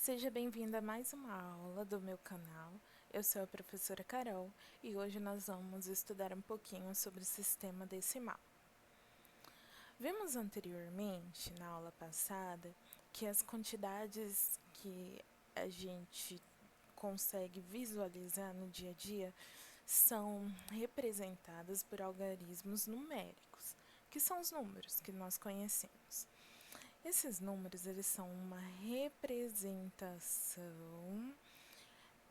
Seja bem-vinda a mais uma aula do meu canal. Eu sou a professora Carol e hoje nós vamos estudar um pouquinho sobre o sistema decimal. Vimos anteriormente, na aula passada, que as quantidades que a gente consegue visualizar no dia a dia são representadas por algarismos numéricos, que são os números que nós conhecemos. Esses números, eles são uma representação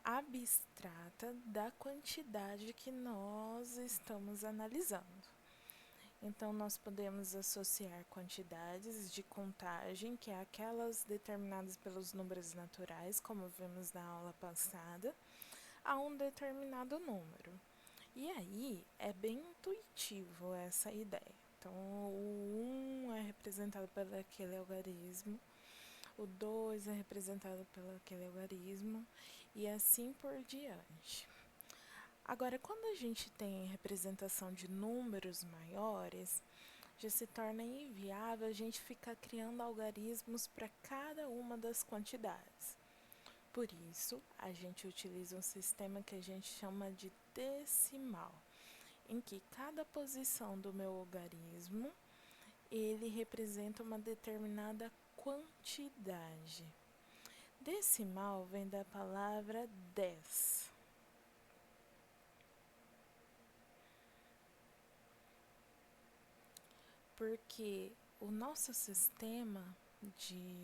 abstrata da quantidade que nós estamos analisando. Então, nós podemos associar quantidades de contagem, que é aquelas determinadas pelos números naturais, como vimos na aula passada, a um determinado número. E aí, é bem intuitivo essa ideia. Então, o 1 é representado por aquele algarismo, o 2 é representado pelo aquele algarismo, e assim por diante. Agora, quando a gente tem representação de números maiores, já se torna inviável a gente ficar criando algarismos para cada uma das quantidades. Por isso, a gente utiliza um sistema que a gente chama de decimal, em que cada posição do meu algarismo, ele representa uma determinada quantidade. Decimal vem da palavra 10. Porque o nosso sistema de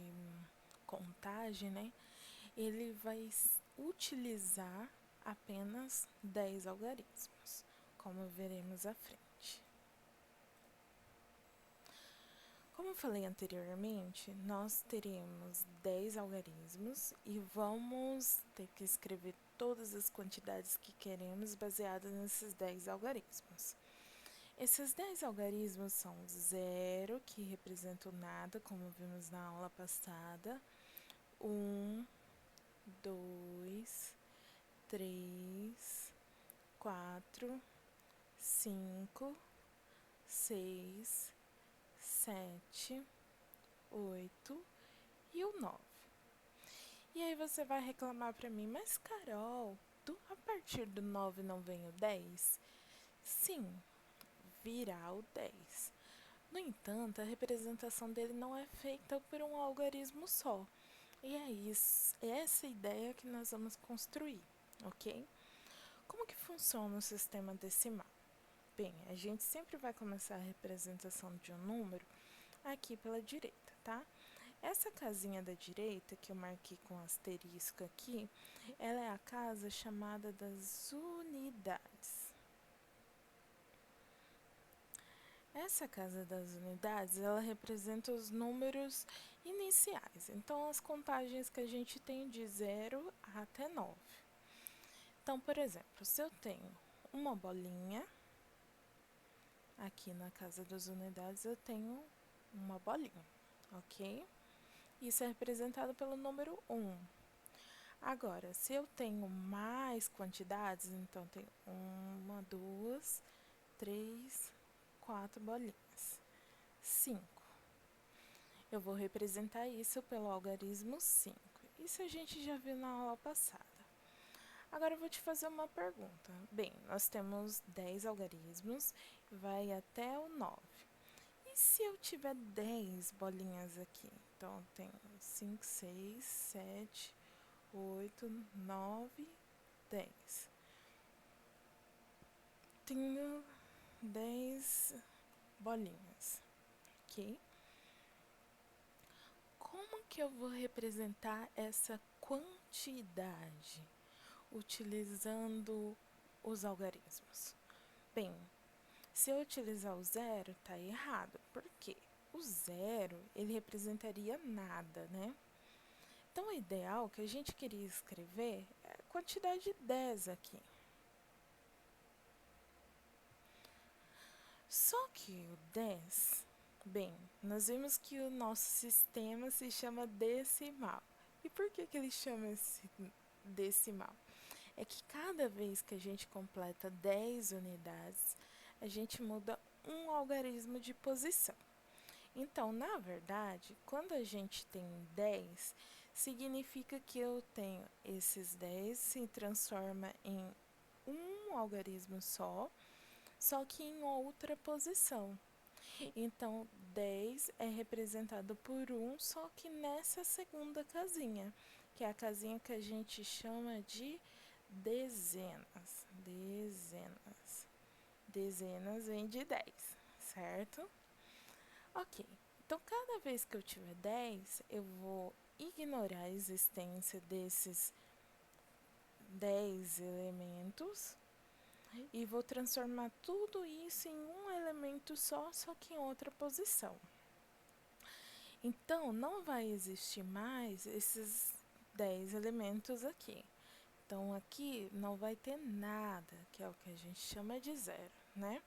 contagem, né, ele vai utilizar apenas 10 algarismos, como veremos à frente. Como eu falei anteriormente, nós teremos 10 algarismos e vamos ter que escrever todas as quantidades que queremos baseadas nesses 10 algarismos. Esses 10 algarismos são 0, que representa o nada, como vimos na aula passada, 1, 2, 3, 4, 5, 6, 7, 8 e o 9. E aí você vai reclamar para mim, mas Carol, a partir do 9 não vem o 10? Sim, virá o 10. No entanto, a representação dele não é feita por um algarismo só. E é essa ideia que nós vamos construir, ok? Como que funciona o sistema decimal? Bem, a gente sempre vai começar a representação de um número aqui pela direita, tá? Essa casinha da direita, que eu marquei com asterisco aqui, ela é a casa chamada das unidades. Essa casa das unidades, ela representa os números iniciais, então as contagens que a gente tem de 0 até 9. Então, por exemplo, se eu tenho uma bolinha, aqui na casa das unidades eu tenho uma bolinha, ok? Isso é representado pelo número 1. Agora, se eu tenho mais quantidades, então tem 1, 2, 3, 4 bolinhas. 5. Eu vou representar isso pelo algarismo 5. Isso a gente já viu na aula passada. Agora eu vou te fazer uma pergunta. Bem, nós temos 10 algarismos, vai até o 9. E se eu tiver 10 bolinhas aqui? Então, eu tenho 5, 6, 7, 8, 9, 10. Tenho 10 bolinhas, ok? Como que eu vou representar essa quantidade utilizando os algarismos? Bem, se eu utilizar o zero, tá errado. Por quê? O zero, ele representaria nada, né? Então, o ideal que a gente queria escrever é a quantidade 10 aqui. Só que o 10, bem, nós vimos que o nosso sistema se chama decimal. E por que ele chama esse decimal? É que cada vez que a gente completa 10 unidades, a gente muda um algarismo de posição. Então, na verdade, quando a gente tem 10, significa que eu tenho esses 10 se transforma em um algarismo só que em outra posição. Então, 10 é representado por 1, só que nessa segunda casinha, que é a casinha que a gente chama de dezenas. Dezenas. Dezenas vem de 10, certo? Ok. Então, cada vez que eu tiver 10, eu vou ignorar a existência desses 10 elementos e vou transformar tudo isso em um elemento só que em outra posição. Então, não vai existir mais esses 10 elementos aqui. Então, aqui não vai ter nada, que é o que a gente chama de zero, né?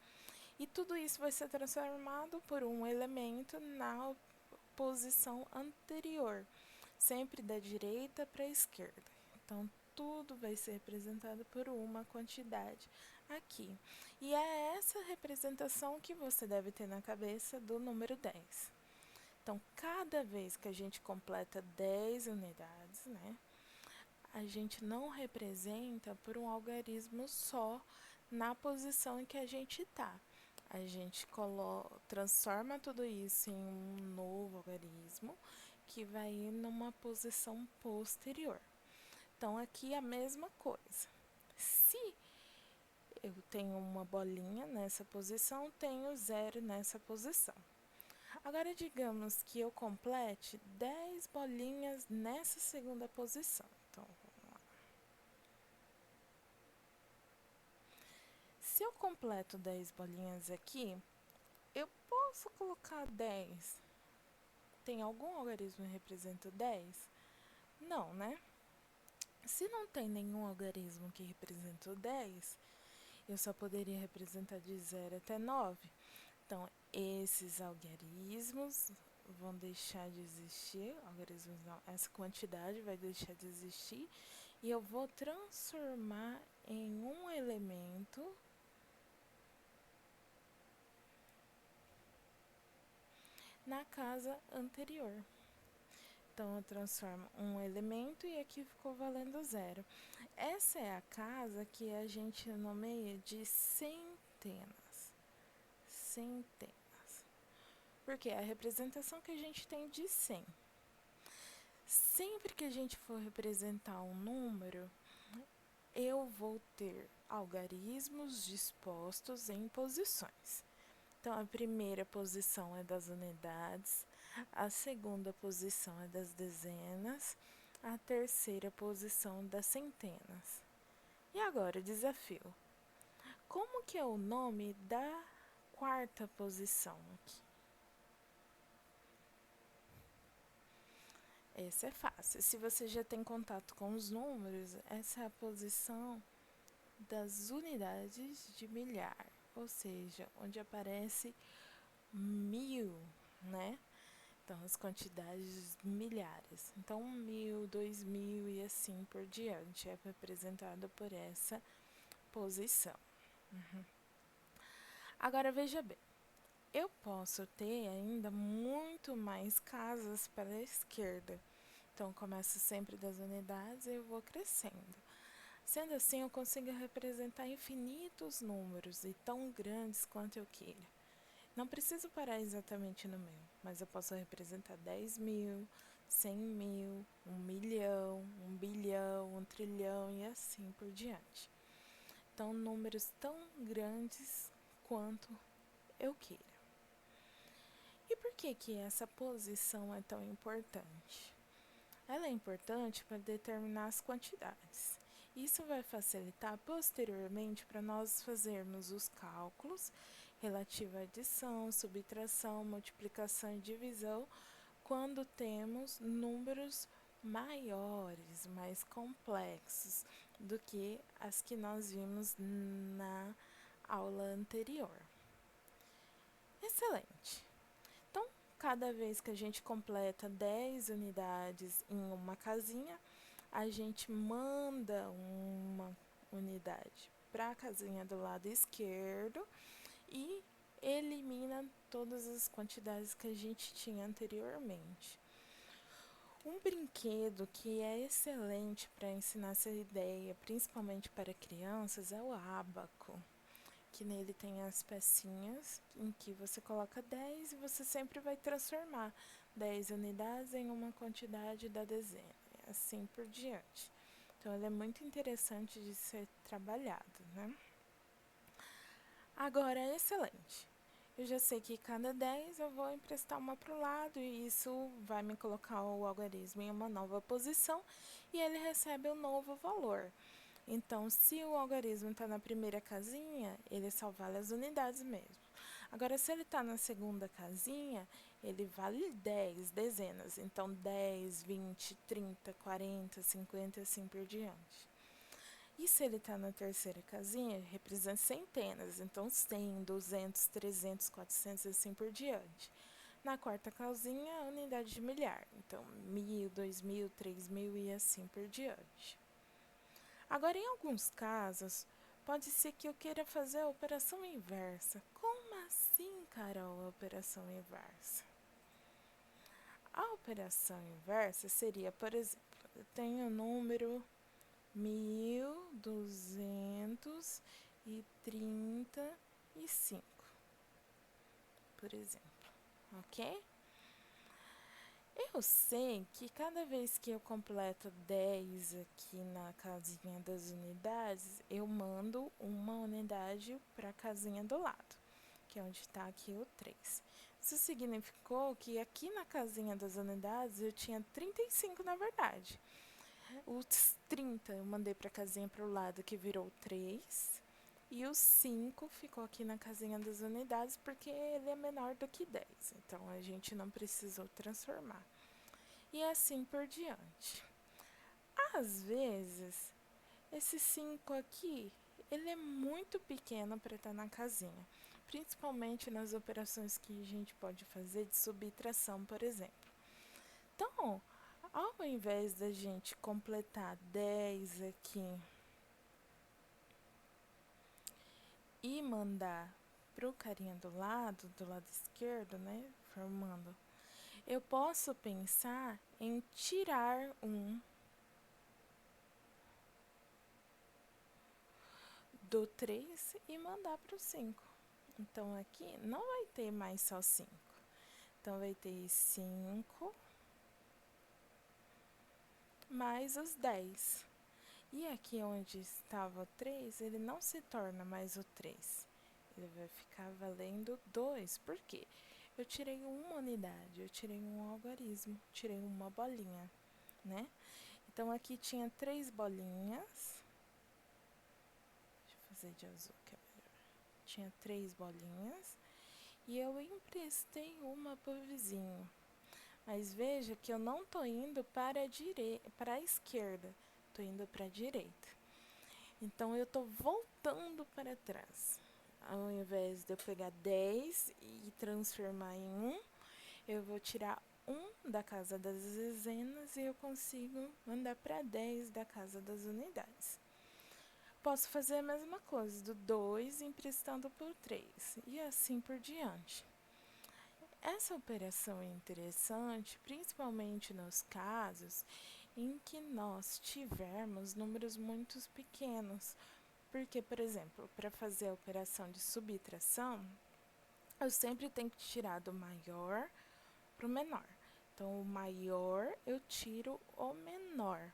E tudo isso vai ser transformado por um elemento na posição anterior, sempre da direita para a esquerda. Então, tudo vai ser representado por uma quantidade aqui. E é essa representação que você deve ter na cabeça do número 10. Então, cada vez que a gente completa 10 unidades, né, a gente não representa por um algarismo só na posição em que a gente está. A gente transforma tudo isso em um novo algarismo que vai ir numa posição posterior. Então, aqui a mesma coisa. Se eu tenho uma bolinha nessa posição, tenho zero nessa posição. Agora, digamos que eu complete 10 bolinhas nessa segunda posição. Então, vamos lá. Se eu completo 10 bolinhas aqui, eu posso colocar 10. Tem algum algarismo que representa 10? Não, né? Se não tem nenhum algarismo que representa o 10, eu só poderia representar de 0 até 9. Então, esses algarismos vão deixar de existir, algarismos não, essa quantidade vai deixar de existir, e eu vou transformar em um elemento na casa anterior. Então, eu transformo um elemento e aqui ficou valendo 0. Essa é a casa que a gente nomeia de centenas. Centenas. Porque é a representação que a gente tem de 100. Sempre que a gente for representar um número, eu vou ter algarismos dispostos em posições. Então, a primeira posição é das unidades, a segunda posição é das dezenas, a terceira posição das centenas. E agora, desafio. Como que é o nome da quarta posição aqui? Esse é fácil. Se você já tem contato com os números, essa é a posição das unidades de milhar, ou seja, onde aparece 1000, né? Então, as quantidades milhares. Então, 1000, 2000 e assim por diante é representado por essa posição. Agora, veja bem. Eu posso ter ainda muito mais casas para a esquerda. Então, começo sempre das unidades e eu vou crescendo. Sendo assim, eu consigo representar infinitos números e tão grandes quanto eu queira. Não preciso parar exatamente no meio, mas eu posso representar 10.000, 100.000, 1.000.000, 1.000.000.000, 1.000.000.000 e assim por diante. Então, números tão grandes quanto eu queira. E por que essa posição é tão importante? Ela é importante para determinar as quantidades. Isso vai facilitar posteriormente para nós fazermos os cálculos relativos à adição, subtração, multiplicação e divisão quando temos números maiores, mais complexos do que as que nós vimos na aula anterior. Excelente! Então, cada vez que a gente completa 10 unidades em uma casinha, a gente manda uma unidade para a casinha do lado esquerdo e elimina todas as quantidades que a gente tinha anteriormente. Um brinquedo que é excelente para ensinar essa ideia, principalmente para crianças, é o ábaco, que nele tem as pecinhas em que você coloca 10 e você sempre vai transformar 10 unidades em uma quantidade da dezena, e assim por diante. Então, ele é muito interessante de ser trabalhado, né? Agora, é excelente. Eu já sei que cada 10 eu vou emprestar uma para o lado e isso vai me colocar o algarismo em uma nova posição e ele recebe um novo valor. Então, se o algarismo está na primeira casinha, ele só vale as unidades mesmo. Agora, se ele está na segunda casinha, ele vale 10 dezenas. Então, 10, 20, 30, 40, 50 e assim por diante. E se ele está na terceira casinha, representa centenas. Então, 100, 200, 300, 400 e assim por diante. Na quarta casinha, a unidade de milhar. Então, 1000, 2000, 3000 e assim por diante. Agora, em alguns casos, pode ser que eu queira fazer a operação inversa. Como assim, Carol, a operação inversa? A operação inversa seria, por exemplo, eu tenho o número 1235, por exemplo, ok? Eu sei que cada vez que eu completo 10 aqui na casinha das unidades, eu mando uma unidade para a casinha do lado, que é onde está aqui o 3. Isso significou que aqui na casinha das unidades eu tinha 35 na verdade. Os 30 eu mandei para a casinha para o lado, que virou 3. E o 5 ficou aqui na casinha das unidades, porque ele é menor do que 10. Então, a gente não precisou transformar. E assim por diante. Às vezes, esse 5 aqui, ele é muito pequeno para estar na casinha. Principalmente nas operações que a gente pode fazer de subtração, por exemplo. Então, ao invés da gente completar 10 aqui e mandar pro carinha do lado esquerdo, né, formando, eu posso pensar em tirar um do 3 e mandar pro 5. Então, aqui não vai ter mais só 5. Então, vai ter 5 mais os 10. E aqui onde estava o 3, ele não se torna mais o 3. Ele vai ficar valendo 2. Por quê? Eu tirei uma unidade, eu tirei um algarismo, tirei uma bolinha, né? Então, aqui tinha 3 bolinhas. Deixa eu fazer de azul, que é melhor. Tinha 3 bolinhas. E eu emprestei uma para o vizinho. Mas veja que eu não estou indo para a esquerda, estou indo para a direita. Então, eu estou voltando para trás. Ao invés de eu pegar 10 e transformar em 1, eu vou tirar 1 da casa das dezenas e eu consigo mandar para 10 da casa das unidades. Posso fazer a mesma coisa, do 2 emprestando por 3 e assim por diante. Essa operação é interessante, principalmente nos casos em que nós tivermos números muito pequenos. Porque, por exemplo, para fazer a operação de subtração, eu sempre tenho que tirar do maior para o menor. Então, o maior eu tiro o menor.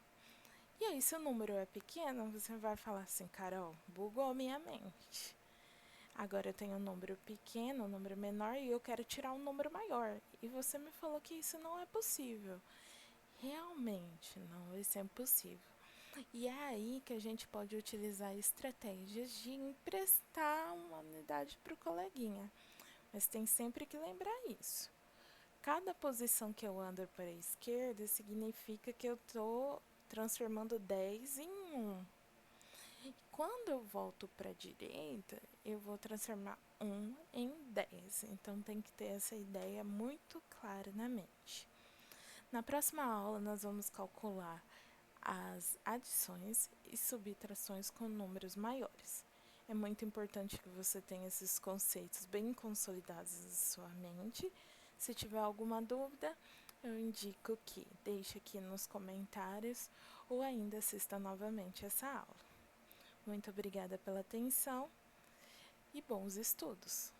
E aí, se o número é pequeno, você vai falar assim, Carol, bugou minha mente. Agora eu tenho um número pequeno, um número menor e eu quero tirar um número maior. E você me falou que isso não é possível. Realmente, não, isso é impossível. E é aí que a gente pode utilizar estratégias de emprestar uma unidade para o coleguinha. Mas tem sempre que lembrar isso. Cada posição que eu ando para a esquerda significa que eu estou transformando 10 em 1. Quando eu volto para a direita, eu vou transformar 1 em 10. Então, tem que ter essa ideia muito clara na mente. Na próxima aula, nós vamos calcular as adições e subtrações com números maiores. É muito importante que você tenha esses conceitos bem consolidados na sua mente. Se tiver alguma dúvida, eu indico que deixe aqui nos comentários ou ainda assista novamente essa aula. Muito obrigada pela atenção e bons estudos!